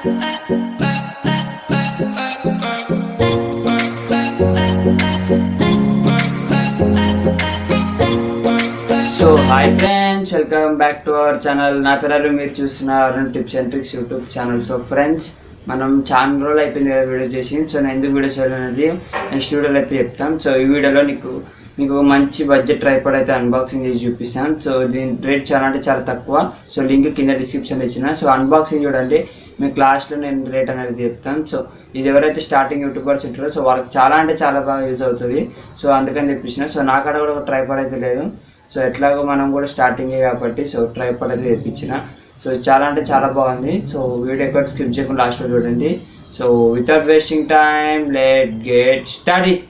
So hi friends, welcome back to our channel. నా పేరు మీరు చూస్తున్న Arun tips and tricks YouTube channel. So friends, మనం చాలా రోజులు అయిపోయింది కదా వీడియో చేసి. సో నేను ఎందుకు వీడియో చేయాలనేది నెక్స్ట్ వీడియోలో అయితే చెప్తాం. సో ఈ వీడియోలో మీకు మంచి బడ్జెట్ ట్రైపాడ్ అయితే అన్బాక్సింగ్ చేసి చూపిస్తాను. సో దీని రేట్ చాలా అంటే చాలా తక్కువ. సో లింక్ కింద డిస్క్రిప్షన్లో ఇచ్చిన. సో అన్బాక్సింగ్ చూడండి, మీకు లాస్ట్లో నేను రేట్ అనేది చెప్తాను. సో ఇది ఎవరైతే స్టార్టింగ్ యూట్యూబర్స్ ఉంటారో సో వాళ్ళకి చాలా అంటే చాలా బాగా యూజ్ అవుతుంది. సో అందుకని తెప్పించిన. సో నా కాడ కూడా ఒక ట్రైపాడ్ అయితే లేదు. సో ఎట్లాగో మనం కూడా స్టార్టింగే కాబట్టి సో ట్రైపాడ్ అయితే తెప్పించిన. సో చాలా అంటే చాలా బాగుంది. సో వీడియో ఎక్కడ స్కిప్ చేయకుండా లాస్ట్లో చూడండి. So without wasting time let get started.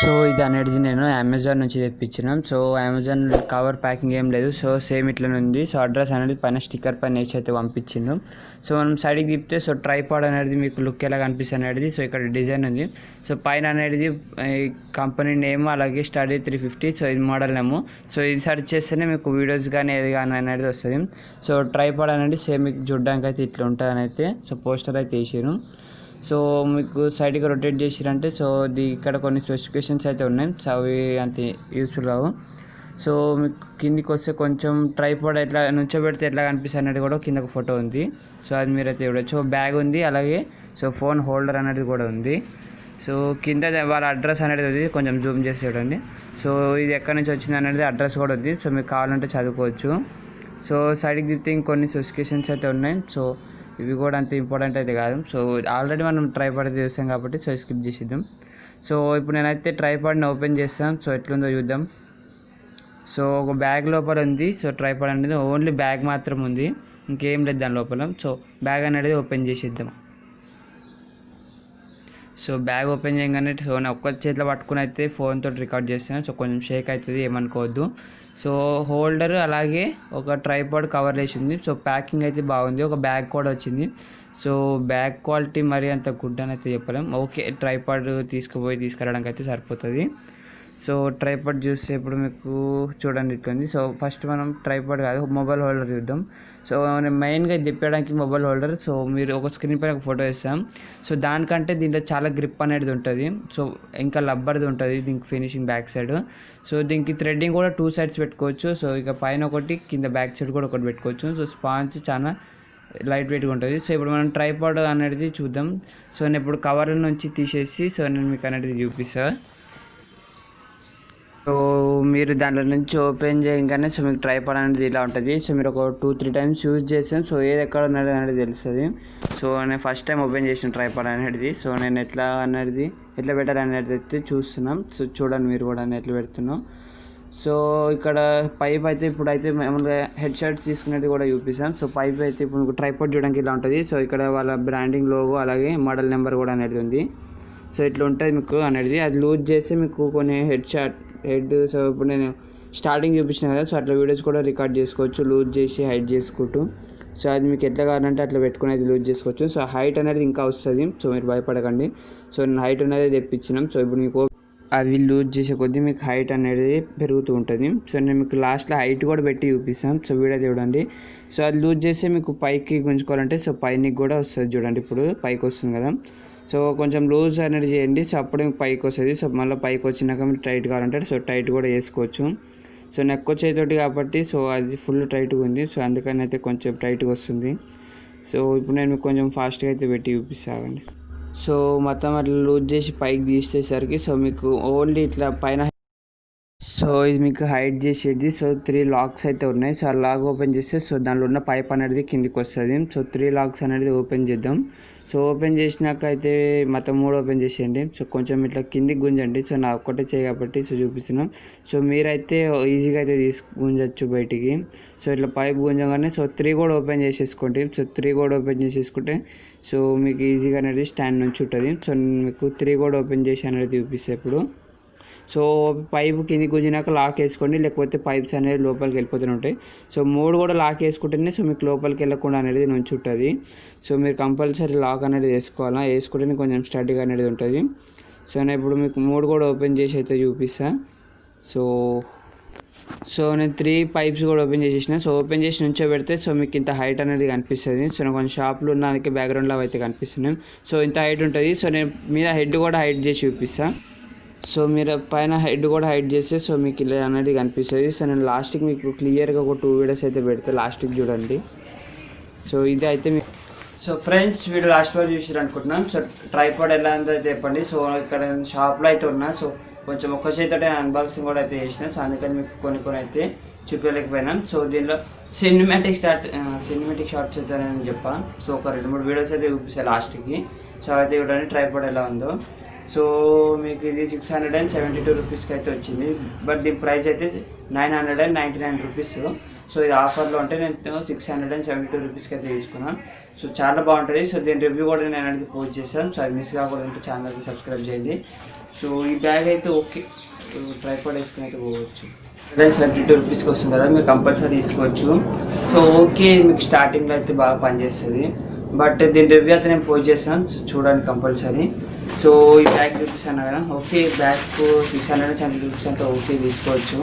So ఇది అనేది నేను అమెజాన్ నుంచి తెప్పించినాం. సో అమెజాన్ కవర్ ప్యాకింగ్ ఏం లేదు. సో సేమ్ ఇట్లనే ఉంది. సో అడ్రస్ అనేది పైన స్టిక్కర్ పైన వేసి అయితే పంపించిండు. సో మనం సైడ్కి తిప్పితే సో ట్రైపాడ్ అనేది మీకు లుక్ ఎలా కనిపిస్తుంది అనేది. సో ఇక్కడ డిజైన్ ఉంది. సో పైన అనేది కంపెనీ నేమ్, అలాగే స్టడీ 350. సో ఇది మోడల్ నేమ్. సో ఇది సెర్చ్ చేస్తేనే మీకు వీడియోస్ కానీ ఏది కానీ అనేది వస్తుంది. సో ట్రైపాడ్ అనేది సేమ్ మీకు చూడడానికి అయితే ఇట్లా ఉంటుంది అని అయితే సో పోస్టర్ అయితే వేసారు. సో మీకు సైడ్కి రొటేట్ చేసిరంటే సో ఇక్కడ కొన్ని స్పెసిఫికేషన్స్ అయితే ఉన్నాయి. సో అవి అంత యూస్ఫుల్ కావు. సో మీకు కిందికి వస్తే కొంచెం ట్రైపాడ్ ఎట్లా నుంచోబెడితే ఎట్లా కనిపిస్తుంది అనేది కూడా కింద ఒక ఫోటో ఉంది. సో అది మీరైతే చూడవచ్చు. బ్యాగ్ ఉంది, అలాగే సో ఫోన్ హోల్డర్ అనేది కూడా ఉంది. సో కింద వాళ్ళ అడ్రస్ అనేది ఉంది, కొంచెం జూమ్ చేసి చూడండి. సో ఇది ఎక్కడి నుంచి వచ్చింది అనేది అడ్రస్ కూడా ఉంది. సో మీకు కావాలంటే చదువుకోవచ్చు. సో సైడ్కి తిప్పితే ఇంకొన్ని స్పెసిఫికేషన్స్ అయితే ఉన్నాయి. సో ఇవి కూడా అంత ఇంపార్టెంట్ అయితే కాదు. సో ఆల్రెడీ మనం ట్రైపాడ్ అయితే చూసాం కాబట్టి సో స్కిప్ చేసిద్దాం. సో ఇప్పుడు నేనైతే ట్రైపాడ్ని ఓపెన్ చేస్తాం. సో ఎట్లుందో చూద్దాం. సో ఒక బ్యాగ్ లోపల ఉంది. సో ట్రైపాడ్ అనేది ఓన్లీ బ్యాగ్ మాత్రం ఉంది, ఇంకేం లేదు దాని లోపల. సో బ్యాగ్ అనేది ఓపెన్ చేసిద్దాం. సో బ్యాగ్ ఓపెన్ చేయగానే సో నేను ఒక్క చేతిలో పట్టుకుని అయితే ఫోన్ తోటి రికార్డ్ చేస్తాను. సో కొంచెం షేక్ అవుతుంది, ఏమనుకోవద్దు. సో హోల్డర్ అలాగే ఒక ట్రైపాడ్ కవర్ వేసింది. సో ప్యాకింగ్ అయితే బాగుంది. ఒక బ్యాగ్ కూడా వచ్చింది. సో బ్యాగ్ క్వాలిటీ మరి అంత గుడ్ అని అయితే చెప్పలేం. ఓకే, ట్రైపాడ్ తీసుకురావడానికి అయితే సరిపోతుంది. సో ట్రైపాడ్ చూస్తే ఇప్పుడు మీకు చూడండి ఇట్లుంది. సో ఫస్ట్ మనం ట్రైపాడ్ కాదు మొబైల్ హోల్డర్ చూద్దాం. సో మెయిన్గా తిప్పడానికి మొబైల్ హోల్డర్. సో మీరు ఒక స్క్రీన్ పైన ఒక ఫోటో వేస్తాం. సో దానికంటే దీంట్లో చాలా గ్రిప్ అనేది ఉంటుంది. సో ఇంకా లబ్బర్ది ఉంటుంది దీనికి ఫినిషింగ్ బ్యాక్ సైడ్. సో దీనికి థ్రెడ్డింగ్ కూడా 2 sides పెట్టుకోవచ్చు. సో ఇక పైన ఒకటి, కింద బ్యాక్ సైడ్ కూడా ఒకటి పెట్టుకోవచ్చు. సో స్పాంజ్ చాలా లైట్ వెయిట్గా ఉంటుంది. సో ఇప్పుడు మనం ట్రైపాడ్ అనేది చూద్దాం. సో నేను ఇప్పుడు కవర్ నుంచి తీసేసి సో నేను మీకు అనేది చూపిస్తాను. సో మీరు దాంట్లో నుంచి ఓపెన్ చేయగానే సో మీకు ట్రైపాడ్ అనేది ఇలా ఉంటుంది. సో మీరు ఒక 2-3 times యూజ్ చేసాను. సో ఏది ఎక్కడ ఉన్నది అనేది తెలుస్తుంది. సో నేను ఫస్ట్ టైం ఓపెన్ చేసిన ట్రైపాడ్ అనేది. సో నేను ఎట్లా పెట్టాలి అనేది అయితే చూస్తున్నాం. సో చూడండి మీరు కూడా ఎట్లా పెడుతున్నాం. సో ఇక్కడ పైప్ అయితే ఇప్పుడైతే మామూలుగా హెడ్ షాట్స్ తీసుకునేది కూడా చూపిస్తాం. సో పైప్ అయితే ఇప్పుడు ట్రైపాడ్ చూడడానికి ఇలా ఉంటుంది. సో ఇక్కడ వాళ్ళ బ్రాండింగ్ లోగో అలాగే మోడల్ నెంబర్ కూడా అనేది ఉంది. సో ఇట్లా ఉంటుంది మీకు అనేది. అది లూజ్ చేస్తే మీకు కొన్ని హెడ్ సో ఇప్పుడు నేను స్టార్టింగ్ చూపించిన కదా. సో అట్లా వీడియోస్ కూడా రికార్డ్ చేసుకోవచ్చు, లూజ్ చేసి హైట్ చేసుకుంటూ. సో అది మీకు ఎట్లా కావాలంటే అట్లా పెట్టుకుని అయితే లూజ్ చేసుకోవచ్చు. సో హైట్ అనేది ఇంకా వస్తుంది. సో మీరు భయపడకండి. సో నేను హైట్ అనేది తెప్పించినాం. సో ఇప్పుడు మీకు అవి లూజ్ చేసే కొద్దీ మీకు హైట్ అనేది పెరుగుతూ ఉంటుంది. సో నేను మీకు లాస్ట్లో హైట్ కూడా పెట్టి చూపిస్తాం. సో వీడియో చూడండి. సో అది లూజ్ చేస్తే మీకు పైకి గుంజుకోవాలంటే సో పైకి కూడా వస్తుంది. చూడండి ఇప్పుడు పైకి వస్తుంది కదా. సో కొంచెం లూజ్ అనేది చేయండి. సో అప్పుడు మీకు పైకి వస్తుంది. సో మళ్ళీ పైకి వచ్చినాక మీరు టైట్ కావాలంటే సో టైట్ కూడా వేసుకోవచ్చు. సో నెక్ వచ్చేతోటి కాబట్టి సో అది ఫుల్ టైట్గా ఉంది. సో అందుకని అయితే కొంచెం టైట్గా వస్తుంది. సో ఇప్పుడు నేను మీకు కొంచెం ఫాస్ట్గా అయితే పెట్టి చూపిస్తానండి. సో మొత్తం అట్లా లూజ్ చేసి పైకి తీసేసరికి సో మీకు ఓన్లీ ఇట్లా పైన సో ఇది మీకు హైట్ చేసేది. సో 3 లాక్స్ అయితే ఉన్నాయి. సో ఆ లాక్ ఓపెన్ చేస్తే సో దానిలో ఉన్న పైప్ అనేది కిందికి వస్తుంది. సో 3 లాక్స్ అనేది ఓపెన్ చేద్దాం. సో ఓపెన్ చేసినాక అయితే మొత్తం 3 ఓపెన్ చేసేయండి. సో కొంచెం ఇట్లా కిందికి గుంజండి. సో నా ఒక్కటే చేయి కాబట్టి సో చూపిస్తున్నాం. సో మీరైతే ఈజీగా అయితే గుంజచ్చు బయటికి. సో ఇట్లా పైప్ గుంజగానే సో 3 కూడా ఓపెన్ చేసేసుకోండి. సో 3 కూడా ఓపెన్ చేసేసుకుంటే సో మీకు ఈజీగా అనేది స్టాండ్ నుంచి ఉంటుంది. సో మీకు 3 కూడా ఓపెన్ చేసి అనేది చూపిస్తే ఇప్పుడు సో పైప్ కింది గుంజినాక లాక్ వేసుకోండి, లేకపోతే పైప్స్ అనేది లోపలికి వెళ్ళిపోతూనే ఉంటాయి. సో 3 కూడా లాక్ వేసుకుంటేనే సో మీకు లోపలికి వెళ్ళకుండా అనేది నుంచి ఉంటుంది. సో మీరు కంపల్సరీ లాక్ అనేది వేసుకోవాలా, వేసుకుంటేనే కొంచెం స్టడీగా అనేది ఉంటుంది. సో నేను ఇప్పుడు మీకు 3 కూడా ఓపెన్ చేసి అయితే చూపిస్తాను. సో నేను 3 పైప్స్ కూడా ఓపెన్ చేసేసిన. సో ఓపెన్ చేసి నుంచో పెడితే సో మీకు ఇంత హైట్ అనేది కనిపిస్తుంది. సో నేను కొంచెం షాప్లో ఉన్న అందుకే బ్యాక్గ్రౌండ్లో అయితే కనిపిస్తున్నాం. సో ఇంత హైట్ ఉంటుంది. సో నేను మీద హెడ్ కూడా హైట్ చేసి చూపిస్తాను. సో మీరు పైన హెడ్ కూడా హైట్ చేస్తే సో మీకు ఇలా అనేది కనిపిస్తుంది. సో నేను లాస్ట్కి మీకు క్లియర్గా ఒక 2 వీడియోస్ అయితే పెడతాను, లాస్ట్కి చూడండి. సో ఇది అయితే మీకు సో ఫ్రెండ్స్ వీడియో లాస్ట్ వరకు చూసారు అనుకుంటున్నాం. సో ట్రైపాడ్ ఎలా ఉందో అయితే చెప్పండి. సో ఇక్కడ షాప్లో అయితే ఉన్నా, సో కొంచెం ఒక్క చేతితో అన్బాక్సింగ్ కూడా అయితే చేసిన. సో అందుకని మీకు కొన్ని అయితే చూపించలేకపోయినాం. సో దీనిలో సినిమాటిక్ షార్ట్స్ అయితే నేను చెప్పాను. సో ఒక 2-3 వీడియోస్ అయితే చూపిస్తాను లాస్ట్కి. సో అయితే చూడండి ట్రైపాడ్ ఎలా ఉందో. సో మీకు ఇది 672 రూపీస్కి అయితే వచ్చింది. బట్ దీని ప్రైస్ అయితే 999 రూపీస్. సో ఇది ఆఫర్లో ఉంటే నేను 672 రూపీస్కి అయితే తీసుకున్నాను. సో చాలా బాగుంటుంది. సో దీని రివ్యూ కూడా నేను అనేది పోస్ట్ చేశాను. సో అది మిస్ కాకూడదంటే ఛానల్కి సబ్స్క్రైబ్ చేయండి. సో ఈ బ్యాగ్ అయితే ఓకే, ట్రైపాడ్ వేసుకుని అయితే పోవచ్చు. 172 రూపీస్కి వస్తుంది కదా, మీరు కంపల్సరీ తీసుకోవచ్చు. సో ఓకే మీకు స్టార్టింగ్లో అయితే బాగా పనిచేస్తుంది. బట్ దీని రివ్యూ అయితే నేను పోస్ట్ చేస్తాను, చూడండి కంపల్సరీ. సో ఈ బ్యాగ్ చూపిస్తాను కదా, ఓకే బ్యాగ్ 670 రూపీస్ అంటే ఓకే తీసుకోవచ్చు.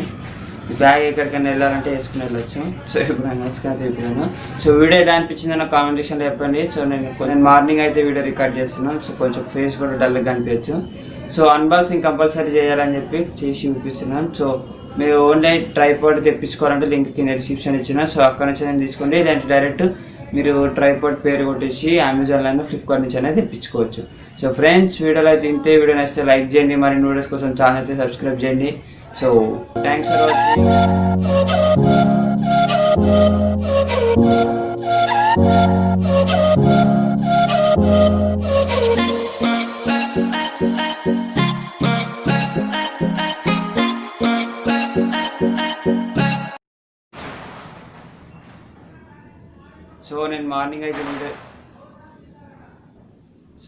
ఈ బ్యాగ్ ఎక్కడికైనా వెళ్ళాలంటే వేసుకుని వెళ్ళొచ్చు. సో ఎప్పుడైనా నచ్చుకొని ఎప్పుడైనా. సో వీడియో ఎలా అనిపించిందో నాకు కామెంట్ సెక్షన్లో చెప్పండి. సో నేను మార్నింగ్ అయితే వీడియో రికార్డ్ చేస్తున్నాను. సో కొంచెం ఫేస్ కూడా డల్గా కనిపించచ్చు. సో అన్బాక్సింగ్ కంపల్సరీ చేయాలని చెప్పి చేసి చూపిస్తున్నాను. సో మీరు ఓన్లీ ట్రైపాడ్ తెప్పించుకోవాలంటే లింక్ కింద డిస్క్రిప్షన్ ఇచ్చిన. సో అక్కడ నుంచి నేను తీసుకోండి, లేదంటే డైరెక్ట్ మీరు ట్రైపాడ్ పేరు కొట్టేసి అమెజాన్లో ఫ్లిప్కార్ట్ నుంచి అనేది తెప్పించుకోవచ్చు. సో ఫ్రెండ్స్ వీడియోలో అయితే ఇంతే. వీడియో నచ్చితే లైక్ చేయండి, మరిన్ని వీడియోస్ కోసం ఛానల్ అయితే సబ్స్క్రైబ్ చేయండి. So thanks for watching. So నేను మార్నింగ్ అయితే